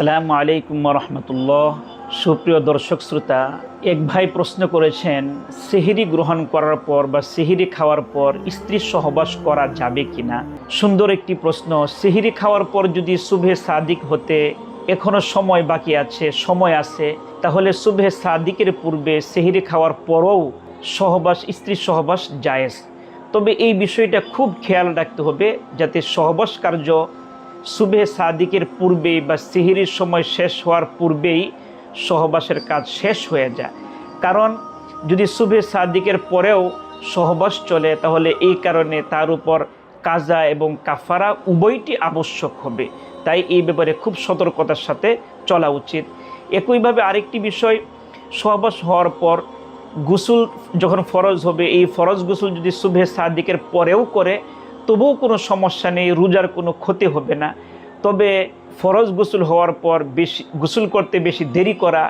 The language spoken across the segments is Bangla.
আসসালামু আলাইকুম রহমতুল্লাহ। সুপ্রিয় দর্শক শ্রোতা, এক ভাই প্রশ্ন করেছেন, সেহরি গ্রহণ করার পর বা সেহরি খাওয়ার পর স্ত্রীর সহবাস করা যাবে কিনা। সুন্দর একটি প্রশ্ন। সেহরি খাওয়ার পর যদি সুবহে সাদিক হতে এখনো সময় বাকি আছে, সময় আছে, তাহলে সুবহে সাদিকের পূর্বে সেহরি খাওয়ার পরও স্ত্রীর সহবাস জায়েজ। তবে এই বিষয়টা খুব খেয়াল রাখতে হবে যাতে সহবাস কার্য সুবহে সাদিকের পূর্বেই বা সেহরির সময় শেষ হওয়ার পূর্বেই সহবাসের কাজ শেষ হয়ে যায়। কারণ যদি সুবহে সাদিকের পরেও সহবাস চলে তাহলে এই কারণে তার উপর কাজা এবং কাফারা উভয়টি আবশ্যক হবে। তাই এই ব্যাপারে খুব সতর্কতার সাথে চলা উচিত। একইভাবে আরেকটি বিষয়, সহবাস হওয়ার পর গোসল যখন ফরজ হবে, এই ফরজ গোসল যদি সুবহে সাদিকের পরেও করে তবুও কোনো সমস্যা নেই, রোজার কোনো ক্ষতি হবে না। তবে ফরজ গোসল হওয়ার পর গোসল করতে বেশি দেরি করা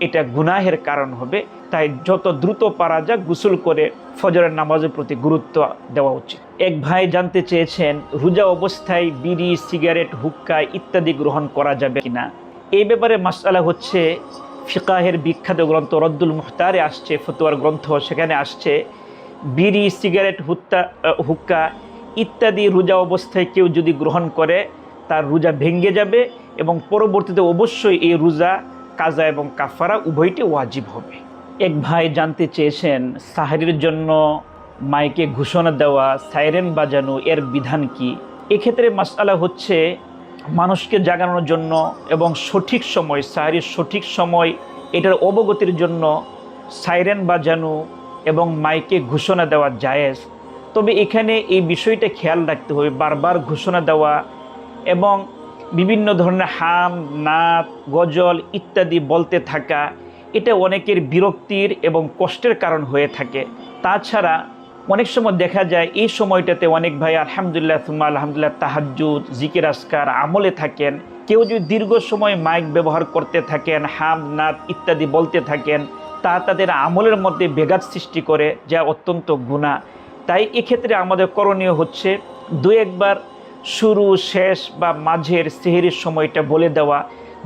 এটা গুনাহের কারণ হবে। তাই যত দ্রুত পারা যায় গোসল করে ফজরের নামাজের প্রতি গুরুত্ব দেওয়া উচিত। এক ভাই জানতে চেয়েছেন, রোজা অবস্থায় বিড়ি, সিগারেট, হুক্কা ইত্যাদি গ্রহণ করা যাবে কিনা। এই ব্যাপারে মাসআলা হচ্ছে, ফিকাহের বিখ্যাত গ্রন্থ রদ্দুল মুখতারে আসছে, ফতোয়ার গ্রন্থ, সেখানে আসছে বিড়ি, সিগারেট, হুক্কা ইত্যাদি রোজা অবস্থায় কেউ যদি গ্রহণ করে তার রোজা ভেঙে যাবে এবং পরবর্তীতে অবশ্যই এই রোজা কাজা এবং কাফারা উভয়টি ওয়াজিব হবে। এক ভাই জানতে চেয়েছেন, সাহরির জন্য মাইকে ঘোষণা দেওয়া, সাইরেন বাজানো এর বিধান কি। এক্ষেত্রে মাসআলা হচ্ছে, মানুষকে জাগানোর জন্য এবং সঠিক সময়, সাহরির সঠিক সময় এটার অবগতির জন্য সাইরেন বাজানো এবং মাইকে ঘোষণা দেওয়া জায়েজ। তবে এখানে এই বিষয়টা খেয়াল রাখতে হবে, বারবার ঘোষণা দেওয়া এবং বিভিন্ন ধরনের হাম, নাত, গজল ইত্যাদি বলতে থাকা এটা অনেকের বিরক্তির এবং কষ্টের কারণ হয়ে থাকে। তাছাড়া অনেক সময় দেখা যায় এই সময়টাতে অনেক ভাই আলহামদুলিল্লাহ সুম্মা আলহামদুলিল্লাহ তাহাজ্জুদ, জিকির আসকার আমলে থাকেন। কেউ যদি দীর্ঘ সময় মাইক ব্যবহার করতে থাকেন, হাম, নাত ইত্যাদি বলতে থাকেন, তা তাদের আমলের মধ্যে ব্যাঘাত সৃষ্টি করে, যা অত্যন্ত গুনাহ। তাই এক্ষেত্রে আমাদের করণীয় হচ্ছে দু একবার শুরু, শেষ বা মাঝের সেহরির সময়টা বলে দেওয়া,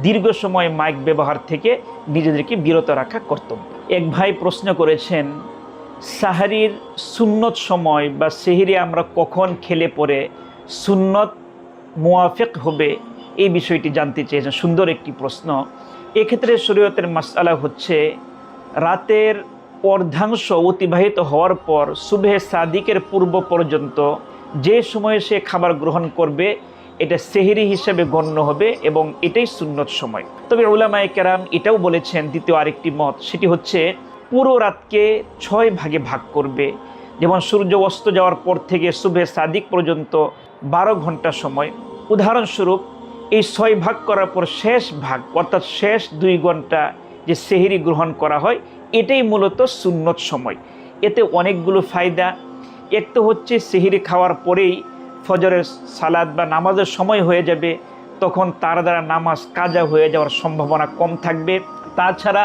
দীর্ঘ সময় মাইক ব্যবহার থেকে নিজেদেরকে বিরত রাখা কর্তব্য। এক ভাই প্রশ্ন করেছেন, সাহরির সুন্নত সময় বা সেহরি আমরা কখন খেলে পরে সুন্নত মুওয়াফিক হবে, এই বিষয়টি জানতে চেয়েছেন। সুন্দর একটি প্রশ্ন। এক্ষেত্রে শরীয়তের মাসআলা হচ্ছে, রাতের অর্ধাংশ অতিবাহিত হওয়ার পর সুবহে সাদিকের পূর্ব পর্যন্ত যে সময়ে সে খাবার গ্রহণ করবে এটা সেহরি হিসেবে গণ্য হবে এবং এটাই সুন্নত সময়। তবে উলামায়ে কেরাম এটাও বলেছেন, দ্বিতীয় আরেকটি মত, সেটি হচ্ছে পুরো রাতকে 6 ভাগে ভাগ করবে। যেমন সূর্য অস্ত যাওয়ার পর থেকে সুবহে সাদিক পর্যন্ত 12 ঘন্টা সময়। উদাহরণস্বরূপ এই 6 ভাগ করার পর শেষ ভাগ অর্থাৎ শেষ 2 ঘন্টা যে সেহরি গ্রহণ করা হয় এটাই মূলত সুন্নত সময়। এতে অনেকগুলো ফায়দা। এক তো হচ্ছে সেহরি খাওয়ার পরেই ফজরের সালাত বা নামাজের সময় হয়ে যাবে, তখন তার দ্বারা নামাজ কাজা হয়ে যাওয়ার সম্ভাবনা কম থাকবে। তাছাড়া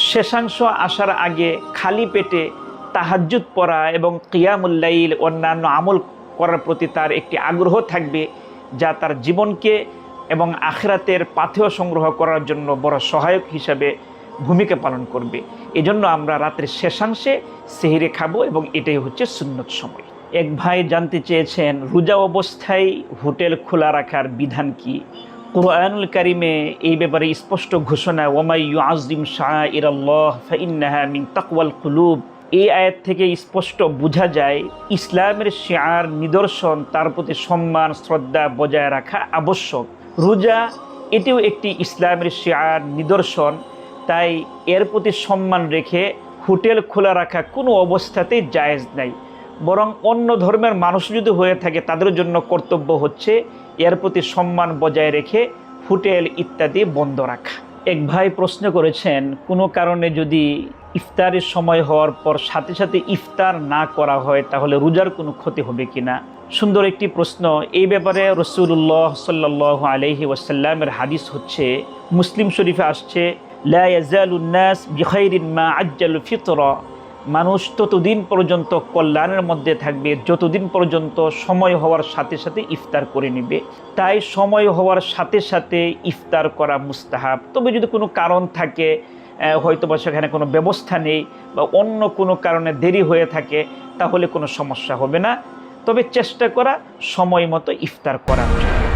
শেষাংশ আসার আগে খালি পেটে তাহাজ্জুদ পড়া এবং কিয়ামুল লাইল অন্যান্য আমল করার প্রতি তার একটি আগ্রহ থাকবে, যা তার জীবনকে এবং আখিরাতের পাথেয় সংগ্রহ করার জন্য বড় সহায়ক হিসাবে ভূমিকা পালন করবে। এজন্য আমরা রাতের শেষাংশে সেহরি খাবো এবং এটাই হচ্ছে সুন্নত সময়। এক ভাই জানতে চেয়েছেন, রোজা অবস্থায় হোটেল খোলা রাখার বিধান কি। কুরআনুল কারিমে এই ব্যাপারে স্পষ্ট ঘোষণা, ওয়ামাই ইউআযিম শাআইরাল্লাহ ফাইন্নাহা মিন তাকওয়াল কুলুব। এই আয়াত থেকে স্পষ্ট বোঝা যায় ইসলামের শিআর, নিদর্শন, তার প্রতি সম্মান শ্রদ্ধা বজায় রাখা আবশ্যক। রোজা এটিও একটি ইসলামের শিআর, নিদর্শন। তাই এর প্রতি সম্মান রেখে হোটেল খোলা রাখা কোনো অবস্থাতেই জায়েজ নাই। বরং অন্য ধর্মের মানুষ যদি হয়ে থাকে তাদের জন্য কর্তব্য হচ্ছে এর প্রতি সম্মান বজায় রেখে হোটেল ইত্যাদি বন্ধ রাখা। এক ভাই প্রশ্ন করেছেন, কোনো কারণে যদি ইফতারের সময় হওয়ার পর সাথে সাথে ইফতার না করা হয় তাহলে রোজার কোনো ক্ষতি হবে কিনা। সুন্দর একটি প্রশ্ন। এই ব্যাপারে রাসূলুল্লাহ সাল্লাল্লাহু আলাইহি ওয়াসাল্লামের হাদিস হচ্ছে, মুসলিম শরীফে আসছে, লা ইয়াজালুন নাস বিখাইরিন মা আজ্জালু ফিতরা মানুষ ততদিন পর্যন্ত কল্যাণের মধ্যে থাকবে যতদিন পর্যন্ত সময় হওয়ার সাথে সাথে ইফতার করে নেবে। তাই সময় হওয়ার সাথে সাথে ইফতার করা মুস্তাহাব। তবে যদি কোনো কারণ থাকে, হয়তো বা সেখানে কোনো ব্যবস্থা নেই বা অন্য কোনো কারণে দেরি হয়ে থাকে, তাহলে কোনো সমস্যা হবে না। তবে চেষ্টা করা সময় মতো ইফতার করার জন্য।